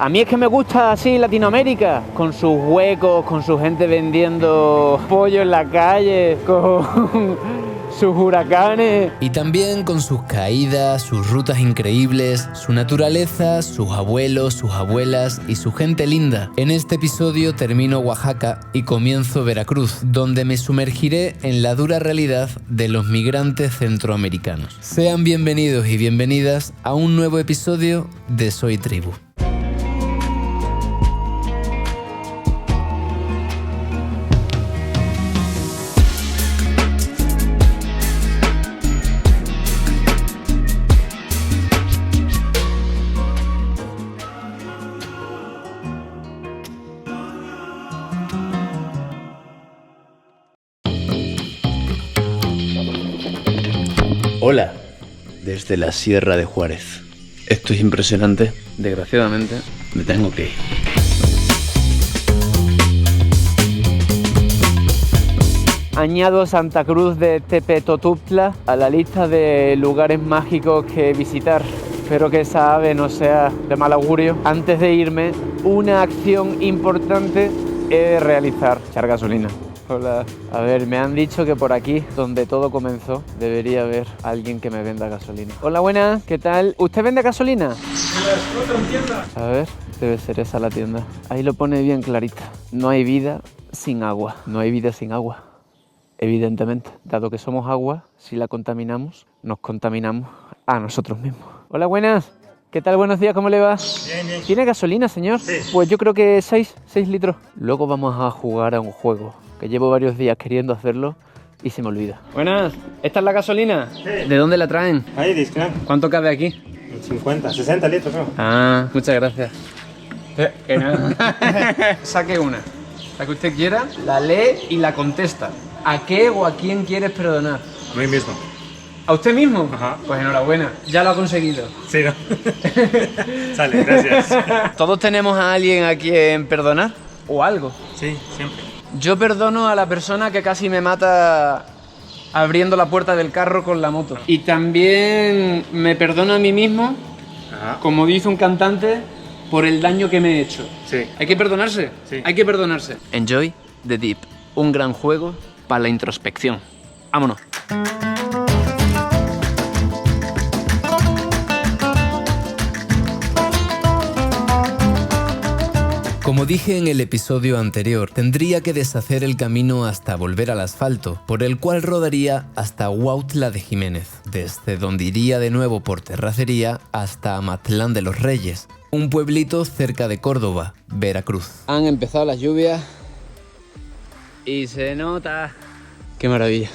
A mí es que me gusta así Latinoamérica, con sus huecos, con su gente vendiendo pollo en la calle, con sus huracanes. Y también con sus caídas, sus rutas increíbles, su naturaleza, sus abuelos, sus abuelas y su gente linda. En este episodio termino Oaxaca y comienzo Veracruz, donde me sumergiré en la dura realidad de los migrantes centroamericanos. Sean bienvenidos y bienvenidas a un nuevo episodio de Soy Tribu. Hola, desde la Sierra de Juárez. Esto es impresionante. Desgraciadamente, me tengo que ir. Añado Santa Cruz de Tepetotuptla a la lista de lugares mágicos que visitar. Espero que esa ave no sea de mal augurio. Antes de irme, una acción importante he de realizar. Echar gasolina. Hola. A ver, me han dicho que por aquí, donde todo comenzó, debería haber alguien que me venda gasolina. Hola, buenas, ¿qué tal? ¿Usted vende gasolina? A ver, debe ser esa la tienda. Ahí lo pone bien clarita. No hay vida sin agua. No hay vida sin agua. Evidentemente, dado que somos agua, si la contaminamos, nos contaminamos a nosotros mismos. Hola, buenas. ¿Qué tal? Buenos días, ¿cómo le va? Bien, bien. ¿Tiene gasolina, señor? Sí. Pues yo creo que 6 litros. Luego vamos a jugar a un juego, que llevo varios días queriendo hacerlo y se me olvida. Buenas, ¿esta es la gasolina? Sí. ¿De dónde la traen? Ahí, Discran. ¿Cuánto cabe aquí? 50, 60 litros, creo. Ah, muchas gracias. Que nada. Saque una, la que usted quiera, la lee y la contesta. ¿A qué o a quién quieres perdonar? A mí mismo. ¿A usted mismo? Ajá. Pues enhorabuena, ya lo ha conseguido. Sí, ¿no? Sale, gracias. ¿Todos tenemos a alguien a quien perdonar? ¿O algo? Sí, siempre. Yo perdono a la persona que casi me mata abriendo la puerta del carro con la moto. Y también me perdono a mí mismo, Ajá. como dice un cantante, por el daño que me he hecho. Sí. ¿Hay que perdonarse? Sí. Hay que perdonarse. Enjoy the Deep, un gran juego para la introspección. Vámonos. Como dije en el episodio anterior, tendría que deshacer el camino hasta volver al asfalto, por el cual rodaría hasta Huautla de Jiménez, desde donde iría de nuevo por terracería hasta Amatlán de los Reyes, un pueblito cerca de Córdoba, Veracruz. Han empezado las lluvias y se nota. ¡Qué maravilla!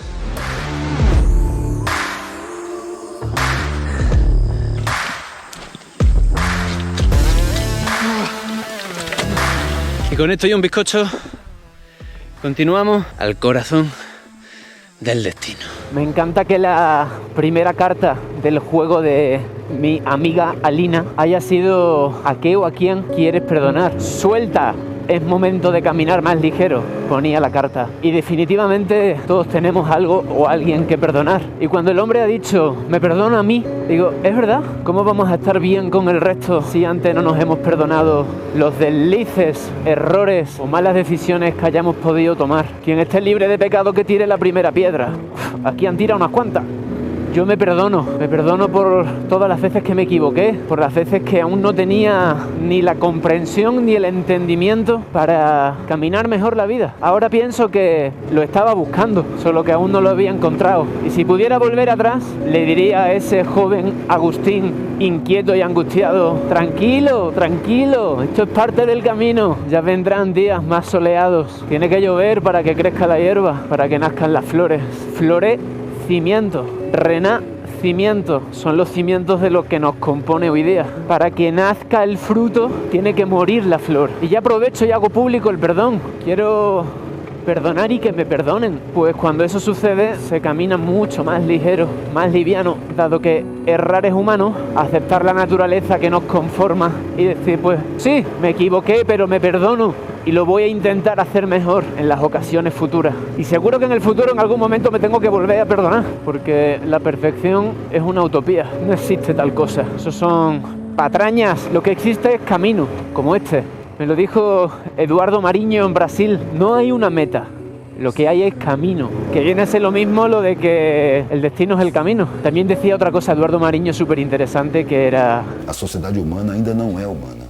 Y con esto y un bizcocho, continuamos al corazón del destino. Me encanta que la primera carta del juego de mi amiga Alina haya sido ¿a qué o a quién quieres perdonar? Suelta, es momento de caminar más ligero, ponía la carta. Y definitivamente todos tenemos algo o alguien que perdonar. Y cuando el hombre ha dicho, me perdono a mí, digo, ¿es verdad? ¿Cómo vamos a estar bien con el resto si antes no nos hemos perdonado los deslices, errores o malas decisiones que hayamos podido tomar? Quien esté libre de pecado que tire la primera piedra. Aquí han tirado unas cuantas. Yo me perdono por todas las veces que me equivoqué, por las veces que aún no tenía ni la comprensión ni el entendimiento para caminar mejor la vida. Ahora pienso que lo estaba buscando, solo que aún no lo había encontrado. Y si pudiera volver atrás, le diría a ese joven Agustín, inquieto y angustiado, tranquilo, tranquilo, esto es parte del camino. Ya vendrán días más soleados. Tiene que llover para que crezca la hierba, para que nazcan las flores. Florecimiento. Renacimiento son los cimientos de lo que nos compone hoy día. Para que nazca el fruto tiene que morir la flor. Y ya aprovecho y hago público el perdón. Quiero perdonar y que me perdonen. Pues cuando eso sucede se camina mucho más ligero, más liviano, dado que errar es humano, aceptar la naturaleza que nos conforma y decir pues sí, me equivoqué pero me perdono y lo voy a intentar hacer mejor en las ocasiones futuras. Y seguro que en el futuro en algún momento me tengo que volver a perdonar, porque la perfección es una utopía, no existe tal cosa. Esos son patrañas, lo que existe es camino, como este. Me lo dijo Eduardo Mariño en Brasil. No hay una meta, lo que hay es camino. Que viene a ser lo mismo lo de que el destino es el camino. También decía otra cosa Eduardo Mariño súper interesante, que era... A sociedade humana ainda não é humana.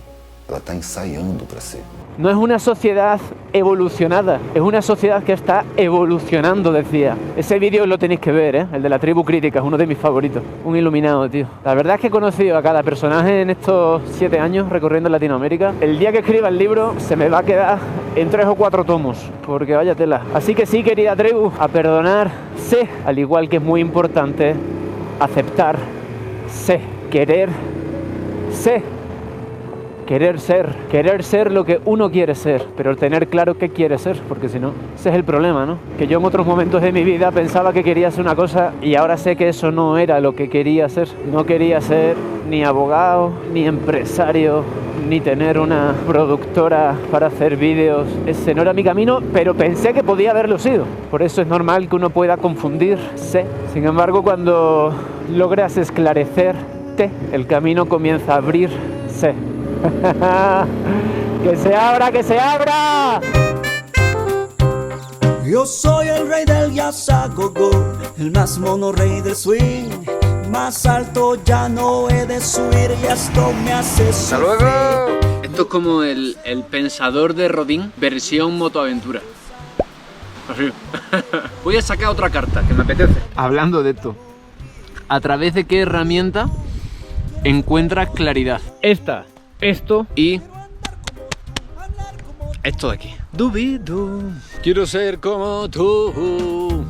Ela está ensaiando para ser. No es una sociedad evolucionada, es una sociedad que está evolucionando, decía. Ese vídeo lo tenéis que ver, ¿eh? El de la tribu crítica, es uno de mis favoritos. Un iluminado, tío. La verdad es que he conocido a cada personaje en estos 7 años recorriendo Latinoamérica. El día que escriba el libro se me va a quedar en 3 o 4 tomos, porque vaya tela. Así que sí, querida tribu, a perdonar, sé, al igual que es muy importante aceptar, sé, querer, sé. Querer ser lo que uno quiere ser, pero tener claro qué quiere ser, porque si no, ese es el problema, ¿no? Que yo en otros momentos de mi vida pensaba que quería ser una cosa y ahora sé que eso no era lo que quería ser. No quería ser ni abogado, ni empresario, ni tener una productora para hacer vídeos. Ese no era mi camino, pero pensé que podía haberlo sido. Por eso es normal que uno pueda confundirse. Sin embargo, cuando logras esclarecerte, el camino comienza a abrirse. ¡Que se abra, que se abra! Yo soy el rey del jazz a go-go, el más mono rey del swing. Más alto ya no he de subir y esto me hace sufrir. ¡Hasta luego! Esto es como el pensador de Rodin, versión motoaventura. Así. Voy a sacar otra carta, que me apetece. Hablando de esto, ¿a través de qué herramienta encuentras claridad? Esta. Esto y esto de aquí. Dubido. Quiero ser como tú.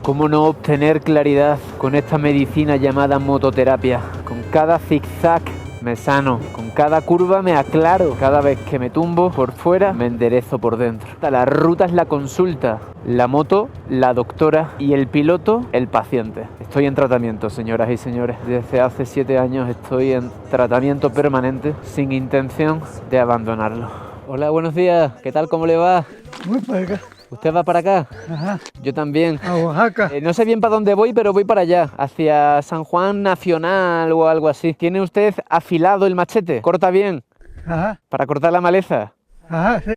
¿Cómo no obtener claridad con esta medicina llamada mototerapia? Con cada zigzag me sano, con cada curva me aclaro, cada vez que me tumbo por fuera me enderezo por dentro. La ruta es la consulta, la moto, la doctora y el piloto, el paciente. Estoy en tratamiento, señoras y señores. Desde hace 7 años estoy en tratamiento permanente sin intención de abandonarlo. Hola, buenos días. ¿Qué tal? ¿Cómo le va? Voy para acá. ¿Usted va para acá? Ajá. Yo también. A Oaxaca. No sé bien para dónde voy, pero voy para allá, hacia San Juan Nacional o algo así. ¿Tiene usted afilado el machete? ¿Corta bien? Ajá. ¿Para cortar la maleza? Ajá, sí.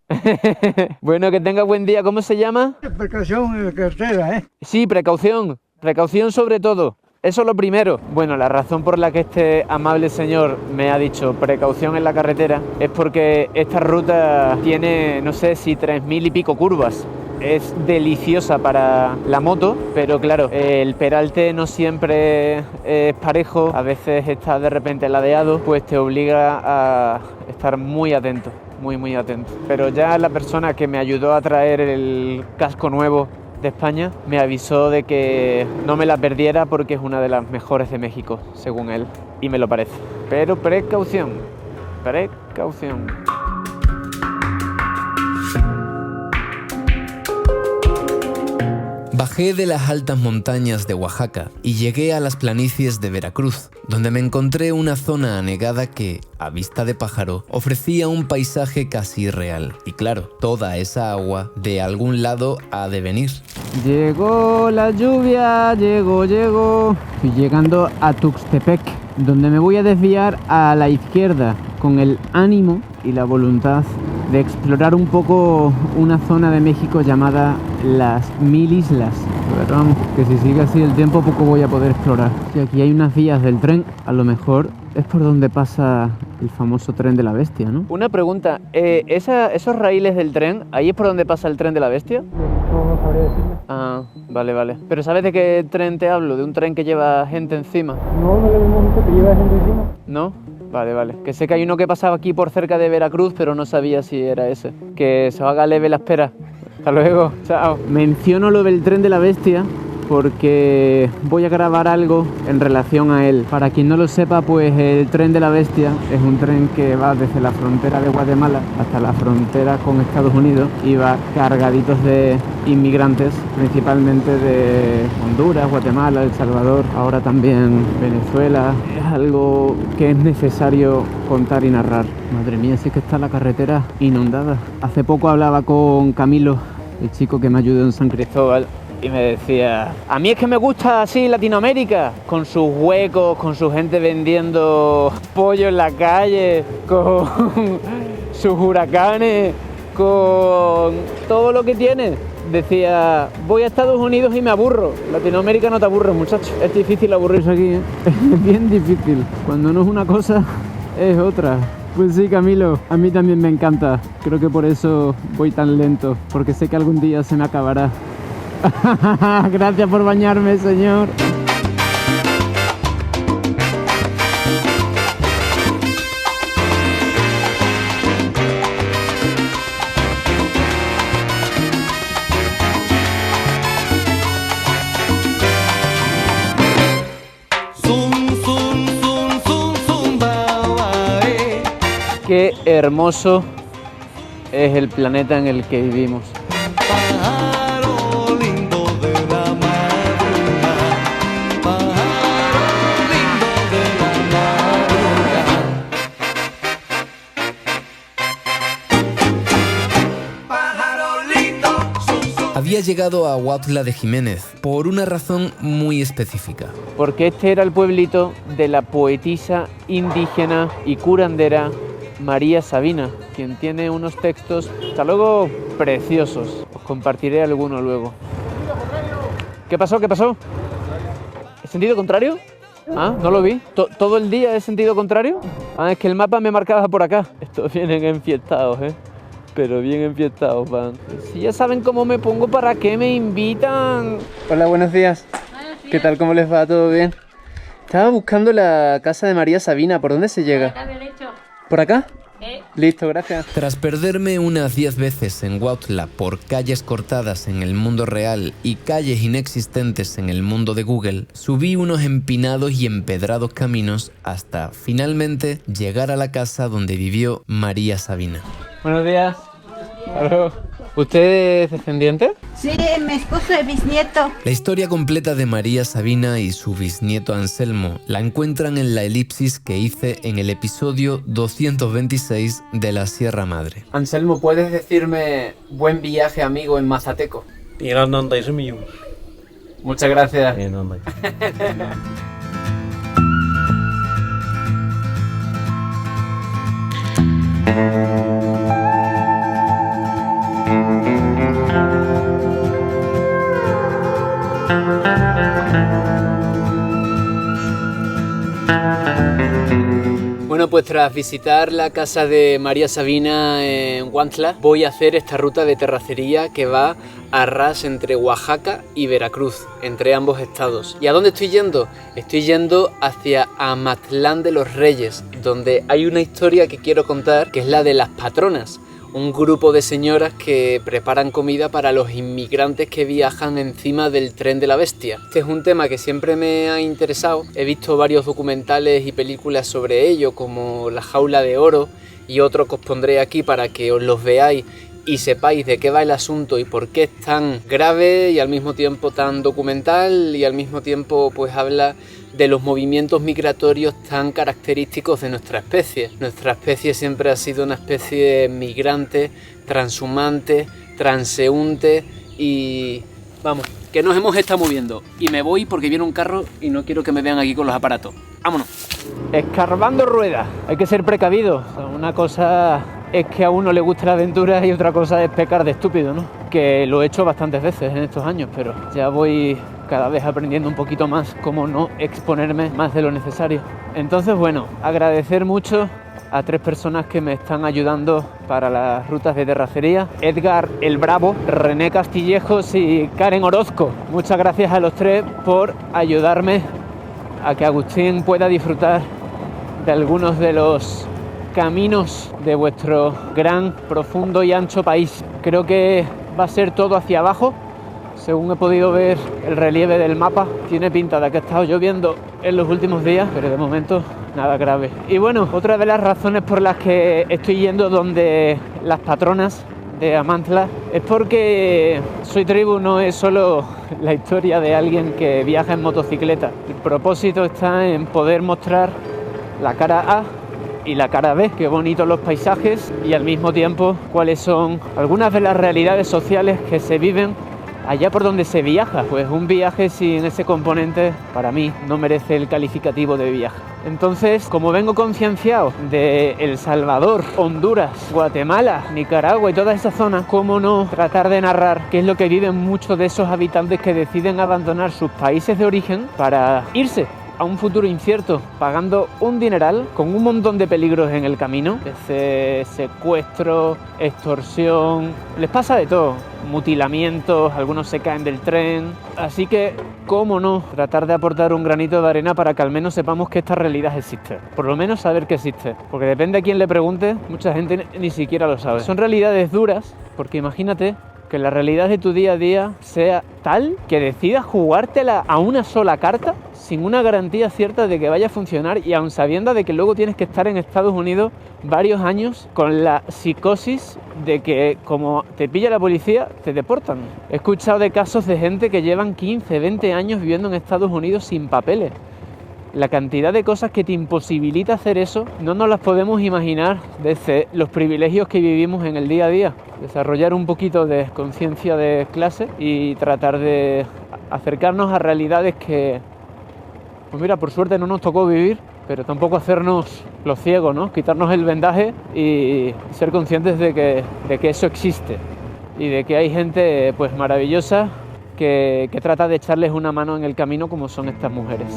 Bueno, que tenga buen día. ¿Cómo se llama? Precaución en la cartera, ¿eh? Sí, precaución. Precaución sobre todo. Eso es lo primero. Bueno, la razón por la que este amable señor me ha dicho precaución en la carretera es porque esta ruta tiene, no sé si 3000 y pico curvas. Es deliciosa para la moto, pero claro, el peralte no siempre es parejo, a veces está de repente ladeado, pues te obliga a estar muy atento, muy atento. Pero ya la persona que me ayudó a traer el casco nuevo de España me avisó de que no me la perdiera porque es una de las mejores de México, según él, y me lo parece. Pero precaución, precaución. Bajé de las altas montañas de Oaxaca y llegué a las planicies de Veracruz, donde me encontré una zona anegada que, a vista de pájaro, ofrecía un paisaje casi irreal. Y claro, toda esa agua de algún lado ha de venir. Llegó la lluvia, llegó. Estoy llegando a Tuxtepec, donde me voy a desviar a la izquierda con el ánimo y la voluntad de explorar un poco una zona de México llamada las 1000 Islas. Pero vamos, que si sigue así el tiempo poco voy a poder explorar. Si aquí hay unas vías del tren, a lo mejor es por donde pasa el famoso tren de la bestia, ¿no? Una pregunta, ¿esos raíles del tren, ahí es por donde pasa el tren de la bestia? No sabría decirle. Ah, vale. ¿Pero sabes de qué tren te hablo? ¿De un tren que lleva gente encima? No le vemos mucho que lleva gente encima. ¿No? Vale. Que sé que hay uno que pasaba aquí por cerca de Veracruz, pero no sabía si era ese. Que se haga leve la espera. Hasta luego, chao. Menciono lo del tren de la bestia porque voy a grabar algo en relación a él. Para quien no lo sepa, pues el tren de la bestia es un tren que va desde la frontera de Guatemala hasta la frontera con Estados Unidos y va cargaditos de inmigrantes, principalmente de Honduras, Guatemala, El Salvador, ahora también Venezuela. Es algo que es necesario contar y narrar. Madre mía, sí que está la carretera inundada. Hace poco hablaba con Camilo, el chico que me ayudó en San Cristóbal, y me decía, a mí es que me gusta así Latinoamérica, con sus huecos, con su gente vendiendo pollo en la calle, con sus huracanes, con todo lo que tiene. Decía, voy a Estados Unidos y me aburro. Latinoamérica no te aburre, muchacho. Es difícil aburrirse aquí, ¿eh? Es bien difícil. Cuando no es una cosa, es otra. Pues sí, Camilo, a mí también me encanta. Creo que por eso voy tan lento, porque sé que algún día se me acabará. Gracias por bañarme, señor. Qué hermoso es el planeta en el que vivimos. Pájaro lindo de la madrugada, pájaro lindo de la madrugada. Pájaro lindo. Había llegado a Huautla de Jiménez por una razón muy específica. Porque este era el pueblito de la poetisa indígena y curandera María Sabina, quien tiene unos textos, hasta luego, preciosos. Os compartiré alguno luego. ¿Qué pasó? ¿Qué pasó? ¿Es sentido contrario? Ah, no lo vi. ¿Todo el día es sentido contrario? Ah, es que el mapa me marcaba por acá. Estos vienen enfiestados, ¿eh? Pero bien enfiestados van. Si ya saben cómo me pongo, ¿para qué me invitan? Hola, buenos días. ¿Qué tal? ¿Cómo les va? ¿Todo bien? Estaba buscando la casa de María Sabina. ¿Por dónde se llega? ¿Por acá? Listo, gracias. Tras perderme unas 10 veces en Huautla por calles cortadas en el mundo real y calles inexistentes en el mundo de Google, subí unos empinados y empedrados caminos hasta, finalmente, llegar a la casa donde vivió María Sabina. Buenos días. Hola. ¿Usted es descendiente? Sí, mi esposo es bisnieto. La historia completa de María Sabina y su bisnieto Anselmo la encuentran en la elipsis que hice en el episodio 226 de la Sierra Madre. Anselmo, ¿puedes decirme buen viaje, amigo, en Mazateco? Muchas gracias. Bueno, pues tras visitar la casa de María Sabina en Huautla, voy a hacer esta ruta de terracería que va a ras entre Oaxaca y Veracruz, entre ambos estados. ¿Y a dónde estoy yendo? Estoy yendo hacia Amatlán de los Reyes, donde hay una historia que quiero contar, que es la de las patronas. Un grupo de señoras que preparan comida para los inmigrantes que viajan encima del tren de la bestia. Este es un tema que siempre me ha interesado. He visto varios documentales y películas sobre ello, como La jaula de oro y otro que os pondré aquí para que os los veáis y sepáis de qué va el asunto y por qué es tan grave y al mismo tiempo tan documental y al mismo tiempo pues habla de los movimientos migratorios tan característicos de nuestra especie. Nuestra especie siempre ha sido una especie migrante, transhumante, transeúnte y vamos, que nos hemos estado moviendo. Y me voy porque viene un carro y no quiero que me vean aquí con los aparatos. ¡Vámonos! Escarbando ruedas. Hay que ser precavido. Una cosa es que a uno le gusta la aventura y otra cosa es pecar de estúpido, ¿no? Que lo he hecho bastantes veces en estos años, pero ya voy cada vez aprendiendo un poquito más cómo no exponerme más de lo necesario. Entonces, bueno, agradecer mucho a 3 personas que me están ayudando para las rutas de terracería: Edgar el Bravo, René Castillejos y Karen Orozco. Muchas gracias a los 3 por ayudarme a que Agustín pueda disfrutar de algunos de los caminos de vuestro gran, profundo y ancho país. Creo que va a ser todo hacia abajo, según he podido ver el relieve del mapa. Tiene pinta de que ha estado lloviendo en los últimos días, pero de momento nada grave. Y bueno, otra de las razones por las que estoy yendo donde las patronas de Amantla es porque Soy Tribu no es solo la historia de alguien que viaja en motocicleta. El propósito está en poder mostrar la cara A y la cara B. Qué bonitos los paisajes y al mismo tiempo cuáles son algunas de las realidades sociales que se viven allá por donde se viaja. Pues un viaje sin ese componente para mí no merece el calificativo de viaje. Entonces, como vengo concienciado de El Salvador, Honduras, Guatemala, Nicaragua y toda esa zona, cómo no tratar de narrar qué es lo que viven muchos de esos habitantes que deciden abandonar sus países de origen para irse a un futuro incierto, pagando un dineral con un montón de peligros en el camino, desde secuestro, extorsión, les pasa de todo, mutilamientos, algunos se caen del tren, así que cómo no tratar de aportar un granito de arena para que al menos sepamos que esta realidad existe, por lo menos saber que existe, porque depende a quién le pregunte, mucha gente ni siquiera lo sabe. Son realidades duras, porque imagínate que la realidad de tu día a día sea tal que decidas jugártela a una sola carta sin una garantía cierta de que vaya a funcionar y aun sabiendo de que luego tienes que estar en Estados Unidos varios años con la psicosis de que como te pilla la policía te deportan. He escuchado de casos de gente que llevan 15, 20 años viviendo en Estados Unidos sin papeles. La cantidad de cosas que te imposibilita hacer eso no nos las podemos imaginar desde los privilegios que vivimos en el día a día. Desarrollar un poquito de conciencia de clase y tratar de acercarnos a realidades que, pues mira, por suerte no nos tocó vivir, pero tampoco hacernos los ciegos, ¿no? Quitarnos el vendaje y ser conscientes de que eso existe y de que hay gente pues maravillosa que trata de echarles una mano en el camino como son estas mujeres.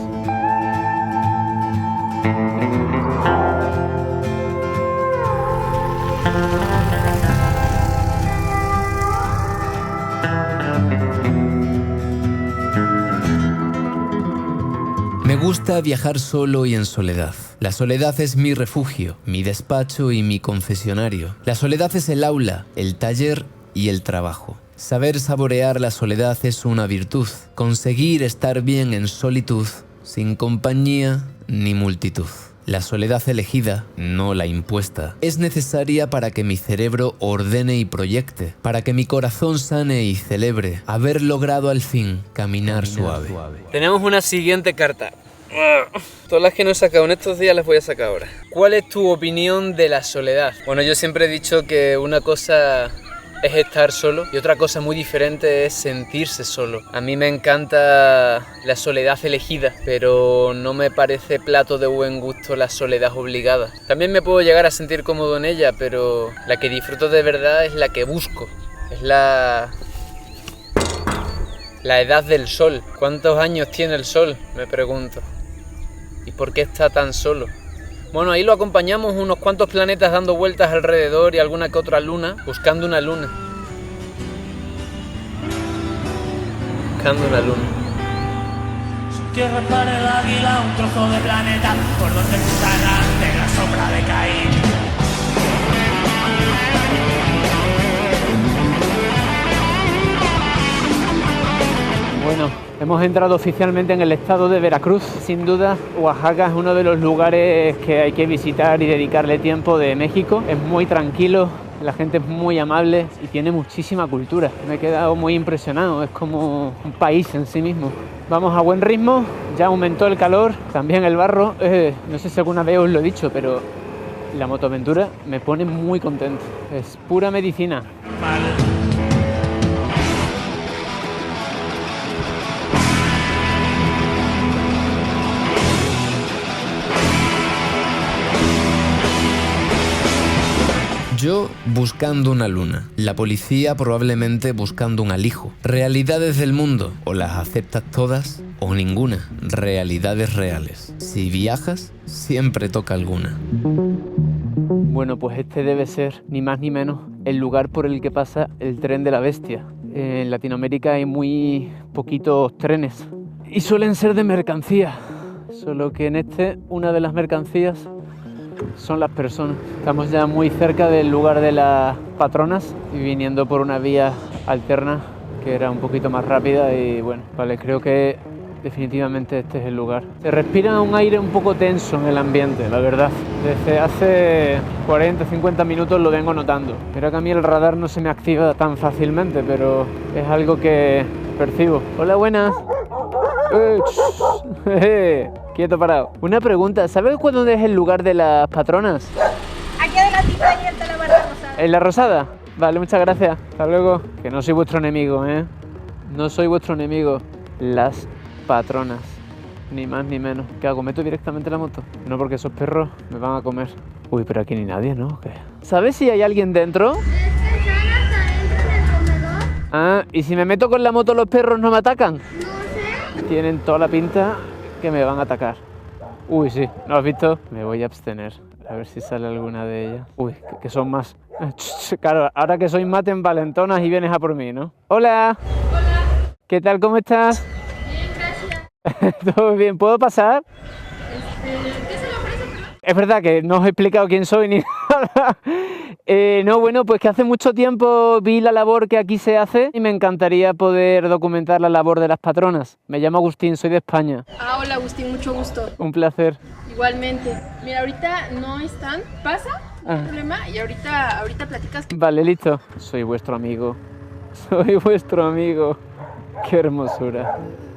Me gusta viajar solo y en soledad. La soledad es mi refugio, mi despacho y mi confesionario. La soledad es el aula, el taller y el trabajo. Saber saborear la soledad es una virtud. Conseguir estar bien en solitud, sin compañía ni multitud. La soledad elegida, no la impuesta, es necesaria para que mi cerebro ordene y proyecte, para que mi corazón sane y celebre haber logrado al fin caminar suave. Tenemos una siguiente carta. Todas las que no he sacado en estos días las voy a sacar ahora. ¿Cuál es tu opinión de la soledad? Bueno, yo siempre he dicho que una cosa es estar solo y otra cosa muy diferente es sentirse solo. A mí me encanta la soledad elegida, pero no me parece plato de buen gusto la soledad obligada. También me puedo llegar a sentir cómodo en ella, pero la que disfruto de verdad es la que busco. Es la edad del sol. ¿Cuántos años tiene el sol? Me pregunto. ¿Y por qué está tan solo? Bueno, ahí lo acompañamos unos cuantos planetas dando vueltas alrededor y alguna que otra luna, buscando una luna. Buscando una luna. Su tierra para el águila, un trozo de planeta, por donde cruzarán de la sombra de Caín. Bueno, hemos entrado oficialmente en el estado de Veracruz. Sin duda, Oaxaca es uno de los lugares que hay que visitar y dedicarle tiempo de México. Es muy tranquilo, la gente es muy amable y tiene muchísima cultura. Me he quedado muy impresionado, es como un país en sí mismo. Vamos a buen ritmo, ya aumentó el calor, también el barro. No sé si alguna vez os lo he dicho, pero la motoaventura me pone muy contento. Es pura medicina. Yo buscando una luna, la policía probablemente buscando un alijo. Realidades del mundo, o las aceptas todas o ninguna. Realidades reales. Si viajas, siempre toca alguna. Bueno, pues este debe ser, ni más ni menos, el lugar por el que pasa el tren de la bestia. En Latinoamérica hay muy poquitos trenes y suelen ser de mercancía, solo que en este, una de las mercancías son las personas. Estamos ya muy cerca del lugar de las patronas y viniendo por una vía alterna que era un poquito más rápida y bueno, vale, creo que definitivamente este es el lugar. Se respira un aire un poco tenso en el ambiente, la verdad. Desde hace 40-50 minutos lo vengo notando. Mira que a mí el radar no se me activa tan fácilmente, pero es algo que percibo. Hola, buenas. quieto parado. Una pregunta, ¿sabes dónde es el lugar de las patronas? Aquí adelantito ahí está la barra rosada. ¿En la Rosada? Vale, muchas gracias. Hasta luego. Que no soy vuestro enemigo, ¿eh? No soy vuestro enemigo. Las patronas. Ni más ni menos. ¿Qué hago? ¿Meto directamente la moto? No, porque esos perros me van a comer. Uy, pero aquí ni nadie, ¿no? ¿Qué? ¿Sabes si hay alguien dentro? Ah, ¿y si me meto con la moto los perros no me atacan? No sé. Tienen toda la pinta que me van a atacar. Uy, sí. ¿No has visto? Me voy a abstener. A ver si sale alguna de ellas. Uy, que son más. Claro, ahora que soy más te envalentonas y vienes a por mí, ¿no? Hola. Hola. ¿Qué tal? ¿Cómo estás? Bien, gracias. ¿Todo bien? ¿Puedo pasar? ¿Qué se le ofrece? Es verdad que no os he explicado quién soy ni nada. No, bueno, pues que hace mucho tiempo vi la labor que aquí se hace y me encantaría poder documentar la labor de las patronas. Me llamo Agustín, soy de España. Ah, hola Agustín, mucho gusto. Un placer. Igualmente. Mira, ahorita no están. Pasa, no hay problema. Y ahorita platicas. Vale, listo. Soy vuestro amigo. Soy vuestro amigo. Qué hermosura.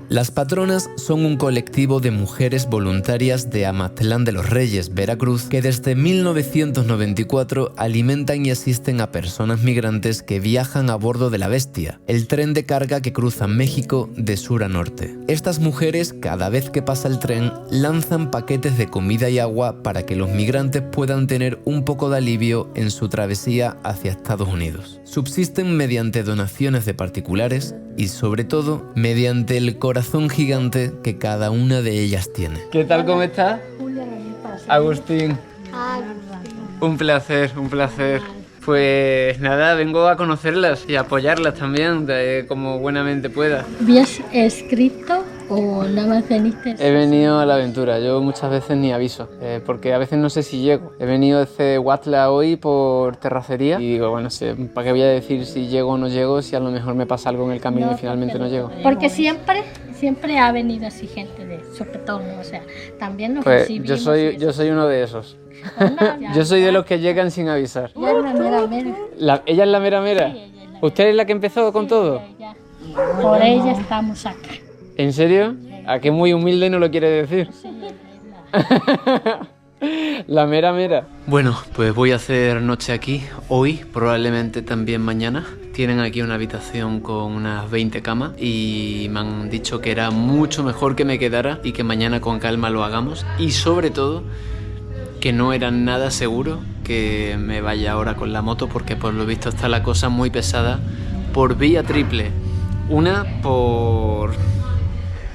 Las patronas son un colectivo de mujeres voluntarias de Amatlán de los Reyes, Veracruz, que desde 1994 alimentan y asisten a personas migrantes que viajan a bordo de la Bestia, el tren de carga que cruza México de sur a norte. Estas mujeres, cada vez que pasa el tren, lanzan paquetes de comida y agua para que los migrantes puedan tener un poco de alivio en su travesía hacia Estados Unidos. Subsisten mediante donaciones de particulares y, sobre todo, mediante el corazón gigante que cada una de ellas tiene. ¿Qué tal? ¿Cómo estás? Agustín. Un placer, un placer. Pues nada, vengo a conocerlas y a apoyarlas también, como buenamente pueda. ¿Habías escrito o nada más veniste? He venido a la aventura, yo muchas veces ni aviso, porque a veces no sé si llego. He venido desde Huatla hoy por terracería y digo, bueno, ¿para qué voy a decir si llego o no llego si a lo mejor me pasa algo en el camino y finalmente no llego? Porque siempre ha venido así gente de Sopetón, o sea, también nos pues recibimos. yo soy uno de esos. Yo soy de los que llegan sin avisar. Ella es la mera mera. ¿Ella es la mera mera? Sí, ella es la ¿Usted es la que empezó con todo? Ella. Por ella estamos acá. ¿En serio? ¿A qué muy humilde no lo quiere decir? Sí, la mera mera. Bueno, pues voy a hacer noche aquí, hoy, probablemente también mañana. Tienen aquí una habitación con unas 20 camas y me han dicho que era mucho mejor que me quedara y que mañana con calma lo hagamos. Y sobre todo, que no era nada seguro que me vaya ahora con la moto porque por lo visto está la cosa muy pesada por vía triple. Una, por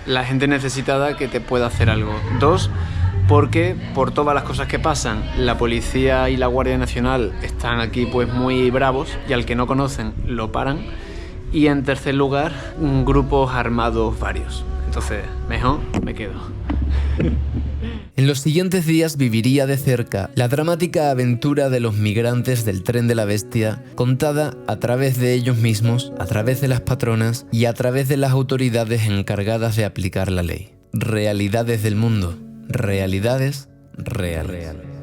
la gente necesitada que te pueda hacer algo. Dos, porque por todas las cosas que pasan, la policía y la Guardia Nacional están aquí pues muy bravos y al que no conocen lo paran. Y en tercer lugar, grupos armados varios. Entonces, mejor me quedo. En los siguientes días viviría de cerca la dramática aventura de los migrantes del tren de la Bestia, contada a través de ellos mismos, a través de las patronas y a través de las autoridades encargadas de aplicar la ley. Realidades del mundo. Realidades reales.